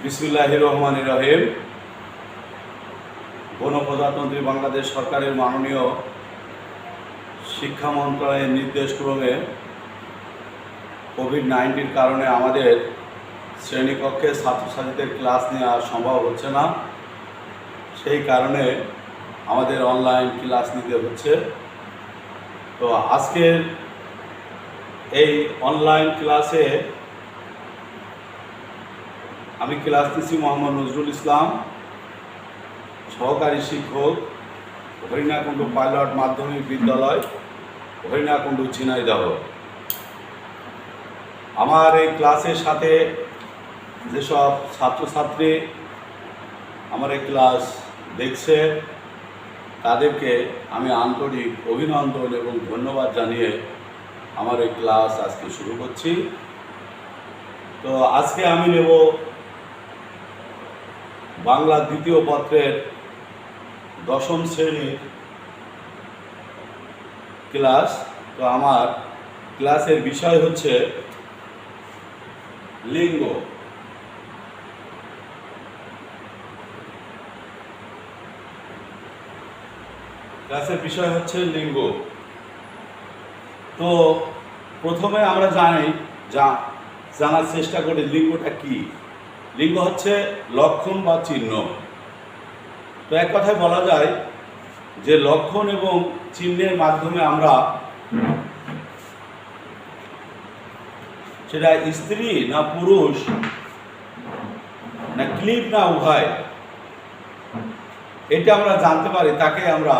বিসমিল্লাহির রহমানির রহিম। গণপ্রজাতন্ত্রী বাংলাদেশ সরকারের মাননীয় শিক্ষা মন্ত্রণালয়ের নির্দেশক্রমে কোভিড-19 কারণে আমাদের শ্রেণীকক্ষে ছাত্রছাত্রীদের ক্লাস নেওয়া সম্ভব হচ্ছে না। সেই কারণে আমাদের অনলাইন ক্লাস নিতে হচ্ছে। তো আজকের এই অনলাইন ক্লাসে আমি ক্লাস নিচ্ছি মোহাম্মদ নজরুল ইসলাম, সহকারী শিক্ষক, হরিণাকুণ্ড পাইলট মাধ্যমিক বিদ্যালয়, হরিণাকুণ্ড, ঝিনাইদহ। আমার এই ক্লাসের সাথে যেসব ছাত্রছাত্রী আমার এই ক্লাস দেখছে তাদেরকে আমি আন্তরিক অভিনন্দন এবং ধন্যবাদ জানিয়ে আমার এই ক্লাস আজকে শুরু করছি। তো আজকে আমি নেব বাংলা দ্বিতীয় পত্রের দশম শ্রেণীর ক্লাস। তো আমার ক্লাসের বিষয় হচ্ছে লিঙ্গ। ক্লাসের বিষয় হচ্ছে লিঙ্গ। তো প্রথমে আমরা জানার চেষ্টা করি লিঙ্গটা কি। লিঙ্গ হচ্ছে লক্ষণ বা চিহ্ন। তো এক কথায় বলা যায় যে লক্ষণ এবং চিহ্নের মাধ্যমে আমরা সেটা স্ত্রী না পুরুষ না ক্লিব না উভয়, এটা আমরা জানতে পারি, তাকে আমরা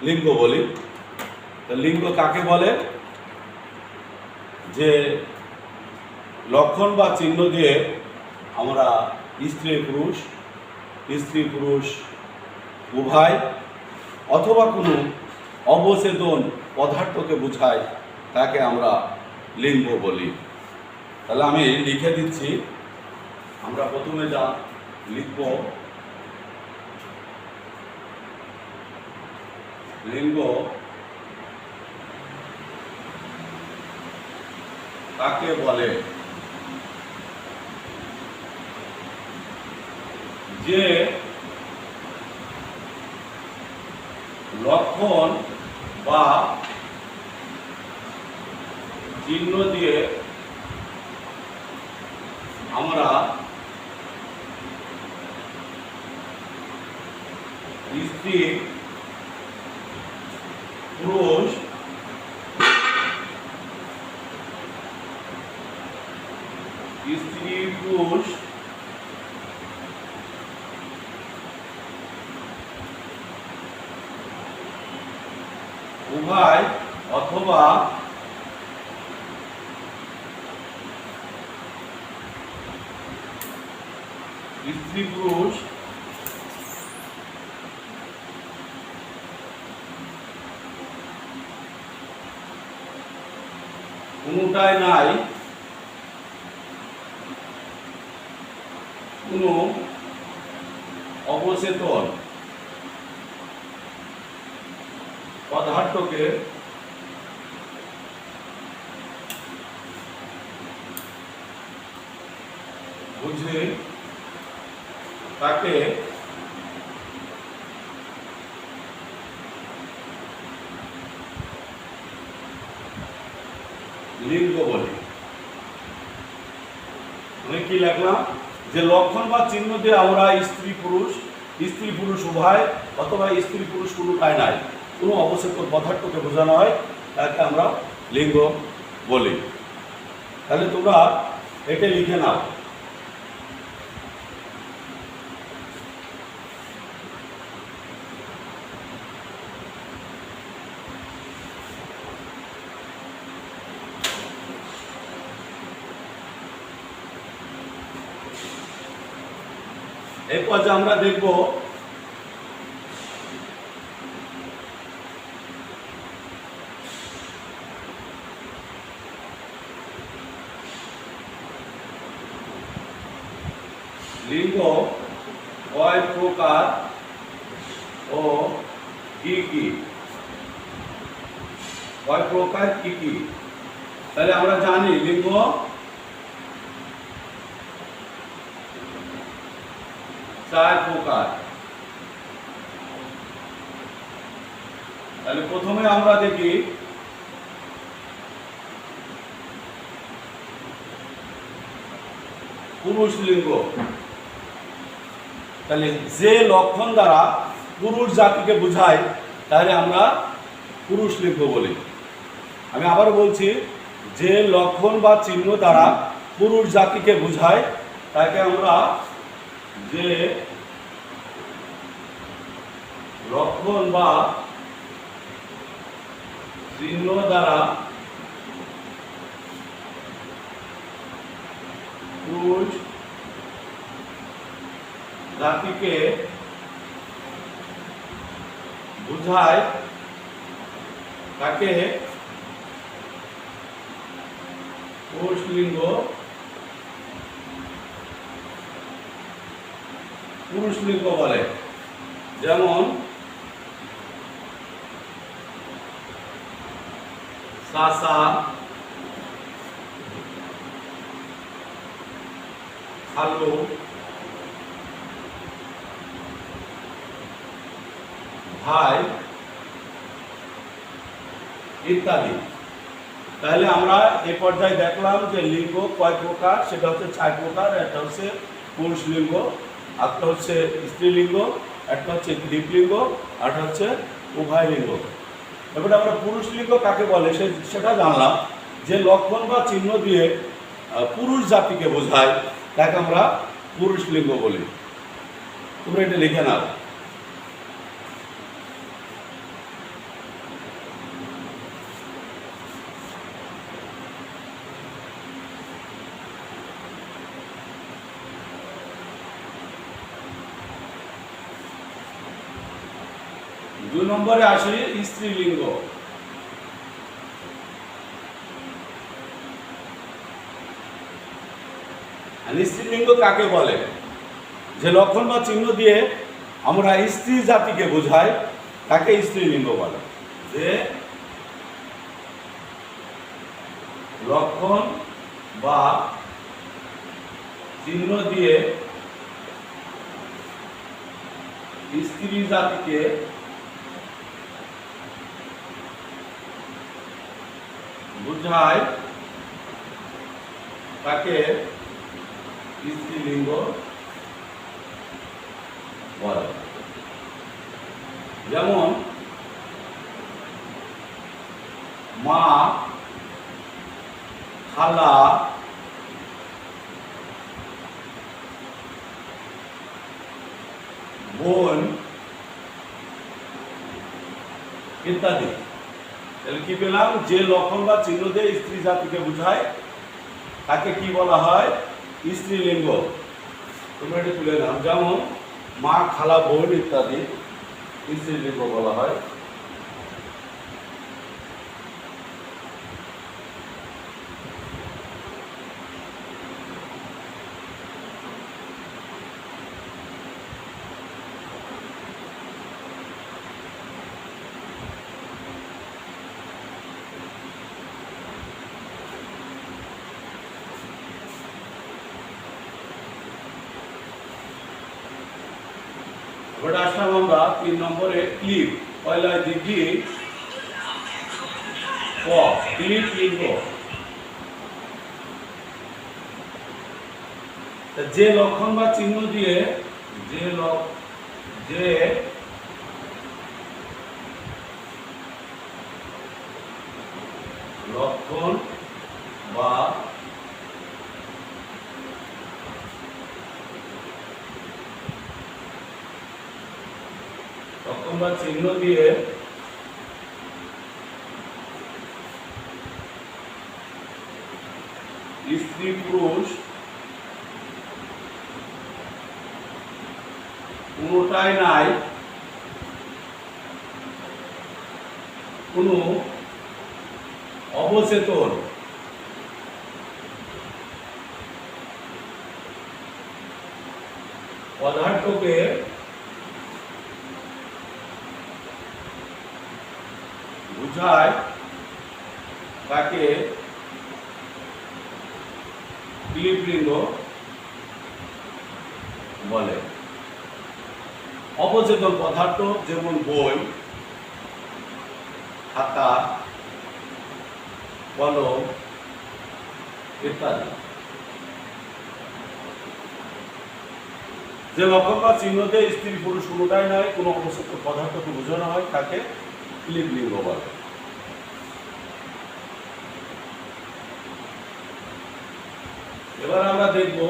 লিঙ্গ বলি। তো লিঙ্গ কাকে বলে? যে লক্ষণ বা চিহ্ন দিয়ে আমরা স্ত্রী পুরুষ উভয় অথবা কোনো অবচেতন পদার্থকে বোঝায়, তাকে আমরা লিঙ্গ বলি। তাহলে আমি লিখে দিচ্ছি। আমরা প্রথমে যা লিখব, লিঙ্গ কাকে বলে? যে লক্ষণ বা চিহ্ন দিয়ে আমরা স্ত্রী পুরুষ উভয় অথবা স্ত্রী পুরুষ কোনটাই নাই কোনো অবচেতন পদার্থকে বুঝে তাকে লিঙ্গ বলি। আমি কি লিখলাম? যে লক্ষণ বা চিহ্ন দিয়ে আমরা স্ত্রী পুরুষ উভয় অথবা স্ত্রী পুরুষ কোনোটাই নাই, কোনো অবচেতন পদার্থকে বোঝানো হয়, তাকে আমরা লিঙ্গ বলি। তাহলে তোমরা এটা লিখে নাও। এরপর যে আমরা দেখব লিঙ্গ কয় প্রকার ও কি কি। কয় প্রকার কি কি? তাহলে আমরা জানি লিঙ্গ চার প্রকার। তাহলে প্রথমে আমরা দেখি পুরুষ লিঙ্গ। তাহলে যে লক্ষণ দ্বারা পুরুষ জাতিকে বোঝায় তাহলে আমরা পুরুষ লিঙ্গ বলি। আমি আবার বলছি, যে লক্ষণ বা চিহ্ন দ্বারা পুরুষ জাতিকে বোঝায় তাকে আমরা, যে লক্ষণ বা চিহ্ন দ্বারা পুরুষ জাতিকে বোঝায় তাকে পুরুষ লিঙ্গ বলে। যেমন চাচা, খালু, ভাই ইত্যাদি। তাহলে আমরা এই পর্যায়ে দেখলাম যে লিঙ্গ কয় প্রকার, সেটা হচ্ছে 4 প্রকার। একটা হচ্ছে পুরুষ লিঙ্গ, একটা হচ্ছে স্ত্রীলিঙ্গ, একটা হচ্ছে দ্বীপলিঙ্গ, আর একটা হচ্ছে উভয় লিঙ্গ। এবারে আমরা পুরুষ লিঙ্গ কাকে বলে সেটা জানলাম। যে লক্ষণ বা চিহ্ন দিয়ে পুরুষ জাতিকে বোঝায় তাকে আমরা পুরুষ লিঙ্গ বলি। তোমরা এটা লিখে নাও। দুই নম্বরে আসি স্ত্রীলিঙ্গ। স্ত্রীলিঙ্গ কাকে বলে? যে লক্ষণ বা চিহ্ন দিয়ে আমরা স্ত্রী জাতিকে বোঝাই তাকে স্ত্রীলিঙ্গ বলে। যে লক্ষণ বা চিহ্ন দিয়ে স্ত্রী জাতিকে বোঝায় তাকে স্ত্রীলিঙ্গ বলে। যেমন মা, খালা, বোন ইত্যাদি। তাহলে কি পেলাম? যে লক্ষণ বা চিহ্ন দিয়ে স্ত্রী জাতিকে বোঝায় তাকে কি বলা হয়? স্ত্রীলিঙ্গ। তোমরা এটা তুলে নাও। যেমন মা, খালা, বোন ইত্যাদি স্ত্রীলিঙ্গ বলা হয়। এবার আসলাম আমরা 3 নম্বরে ক্লিপ। পয়লা দিঘি ক, ক্লিপ লিঙ্গ। যে লক্ষণ বা চিহ্ন দিয়ে যে লক্ষণ বা চিহ্ন দিয়ে স্ত্রী পুরুষ কোনটাই নাই কোনো অবচেতন পদার্থকে বুঝায় তাকে ক্লিপ লিঙ্গ বলে। অবচেতন পদার্থ যেমন বই, খাতা, কলম ইত্যাদি। যে লক্ষণ বা চিহ্ন দিয়ে স্ত্রী পুরুষ কোনোটাই নয়, কোনো অবচেতন পদার্থকে বোঝানো হয় তাকে ক্লিব লিঙ্গ বলে। এবার আমরা দেখব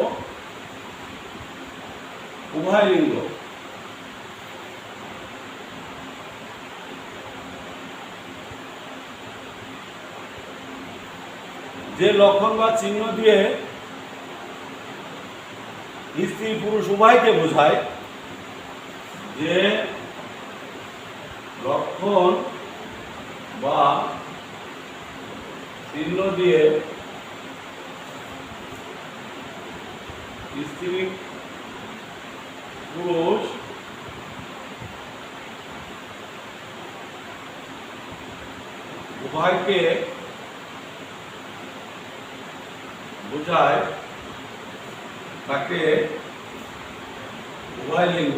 উভয় লিঙ্গ। যে লক্ষণ বা চিহ্ন দিয়ে স্ত্রী পুরুষ উভয়কে বোঝায়, যে লক্ষণ বা চিহ্ন দিয়ে স্ত্রী পুরুষ উভয়কে বোঝায় তাকে উভয় লিঙ্গ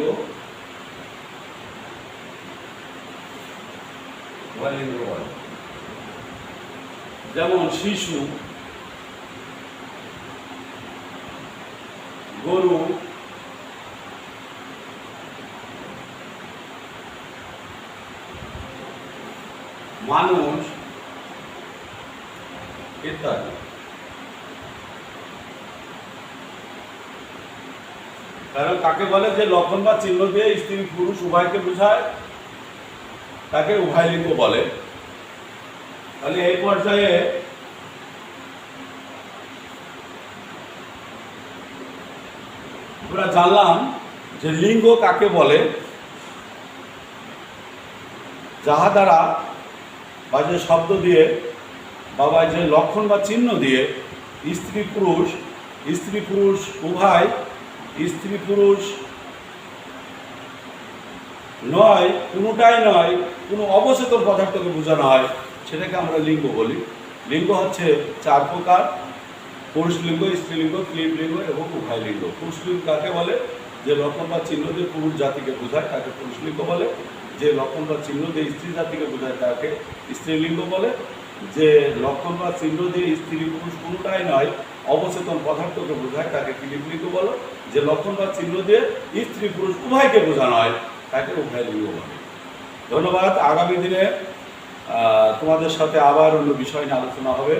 বলে। যেমন শিশু, গরু, মানুষ ইত্যাদি। কারণ কাকে বলে যে লক্ষণ বা চিহ্ন দিয়ে স্ত্রী পুরুষ উভয়কে বোঝায় তাকে উভয় লিঙ্গ বলে। তাহলে এই পর্যায়ে আমরা জানলাম যে লিঙ্গ কাকে বলে, যাহা দ্বারা বা যে শব্দ দিয়ে বা যে লক্ষণ বা চিহ্ন দিয়ে স্ত্রী পুরুষ উভয়, স্ত্রী পুরুষ নয়, কোনোটাই নয়, কোনো অবচেতন পদার্থকে বোঝানো হয়, সেটাকে আমরা লিঙ্গ বলি। লিঙ্গ হচ্ছে 4 প্রকার: পুরুষ লিঙ্গ, স্ত্রীলিঙ্গ, ক্লীব লিঙ্গ এবং উভয় লিঙ্গ। পুরুষ লিঙ্গ কাকে বলে? যে লক্ষণ বা চিহ্ন দিয়ে পুরুষ জাতিকে বোঝায় তাকে পুরুষ লিঙ্গ বলে। যে লক্ষণ বা চিহ্ন দিয়ে স্ত্রী জাতিকে বোঝায় তাকে স্ত্রীলিঙ্গ বলে। যে লক্ষণ বা চিহ্ন দিয়ে স্ত্রী পুরুষ কোনোটাই নয়, অবচেতন পদার্থকে বোঝায় তাকে ক্লীব লিঙ্গ বলো। যে লক্ষণ বা চিহ্ন দিয়ে স্ত্রী পুরুষ উভয়কে বোঝানো হয় তাকে উভয় লিঙ্গ বলে। ধন্যবাদ। আগামী দিনে তোমাদের সাথে আবার অন্য বিষয় নিয়ে আলোচনা হবে।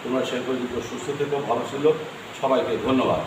তোমরা সেই পর্যন্ত সুস্থ থেকো, ভালো ছিল। সবাইকে ধন্যবাদ।